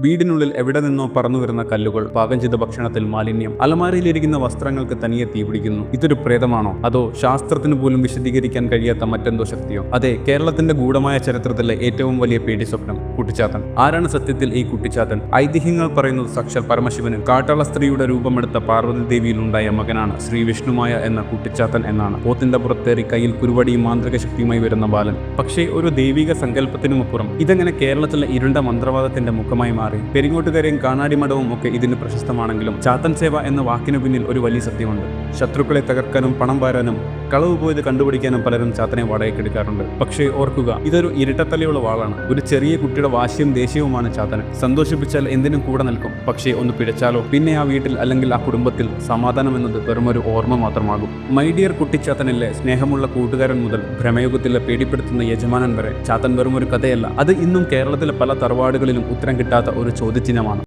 വീടിനുള്ളിൽ എവിടെ നിന്നോ പറന്നു വരുന്ന കല്ലുകൾ, പാകം ചെയ്ത ഭക്ഷണത്തിൽ മാലിന്യം, അലമാരയിലിരിക്കുന്ന വസ്ത്രങ്ങൾക്ക് തനിയെ തീപിടിക്കുന്നു. ഇതൊരു പ്രേതമാണോ, അതോ ശാസ്ത്രത്തിന് പോലും വിശദീകരിക്കാൻ കഴിയാത്ത മറ്റെന്തോ ശക്തിയോ? അതെ, കേരളത്തിന്റെ ഗൂഢമായ ചരിത്രത്തിലെ ഏറ്റവും വലിയ പേടി സ്വപ്നം, കുട്ടിച്ചാത്തൻ. ആരാണ് സത്യത്തിൽ ഈ കുട്ടിച്ചാത്തൻ? ഐതിഹ്യങ്ങൾ പറയുന്നത് സാക്ഷാൽ പരമശിവന് കാട്ടാള സ്ത്രീയുടെ രൂപമെടുത്ത പാർവതി ദേവിയിലുണ്ടായ മകനാണ് ശ്രീ വിഷ്ണുമായ എന്ന കുട്ടിച്ചാത്തൻ എന്നാണ്. പോത്തിന്റെ പുറത്തേറി കയ്യിൽ കുരുവടിയും മാന്ത്രിക ശക്തിയുമായി വരുന്ന ബാലൻ. പക്ഷേ ഒരു ദൈവിക സങ്കല്പത്തിനുമപ്പുറം ഇതെങ്ങനെ കേരളത്തിലെ ഇരുണ്ട മന്ത്രവാദത്തിന്റെ മുഖമായി മാറി? പെരിങ്ങോട്ടുകരയും കാണാടി മഠവും ഒക്കെ ഇതിന് പ്രശസ്തമാണെങ്കിലും ചാത്തൻ സേവ എന്ന വാക്കിനു പിന്നിൽ ഒരു വലിയ സത്യമുണ്ട്. ശത്രുക്കളെ തകർക്കാനും പണം പാരാനും കളവ് പോയത് കണ്ടുപിടിക്കാനും പലരും ചാത്തനെ വാടകയ്ക്കെടുക്കാറുണ്ട്. പക്ഷേ ഓർക്കുക, ഇതൊരു ഇരട്ടത്തലയുള്ള വാളാണ്. ഒരു ചെറിയ കുട്ടിയുടെ വാശിയും ദേഷ്യവുമാണ് ചാത്തന്. സന്തോഷിപ്പിച്ചാൽ എന്തിനും കൂടെ നിൽക്കും, പക്ഷേ ഒന്ന് പിഴച്ചാലോ പിന്നെ ആ വീട്ടിൽ അല്ലെങ്കിൽ ആ കുടുംബത്തിൽ സമാധാനം എന്നത് വെറുമൊരു ഓർമ്മ മാത്രമാകും. മൈ ഡിയർ കുട്ടിച്ചാത്തനിലെ സ്നേഹമുള്ള കൂട്ടുകാരൻ മുതൽ ഭ്രമയുഗത്തിലെ പേടിപ്പെടുത്തുന്ന യജമാനൻ വരെ ചാത്തൻ വെറുമൊരു കഥയല്ല. അത് ഇന്നും കേരളത്തിലെ പല തറവാടുകളിലും ഉത്തരം കിട്ടാത്ത ഒരു ചോദ്യചിഹ്നമാണ്.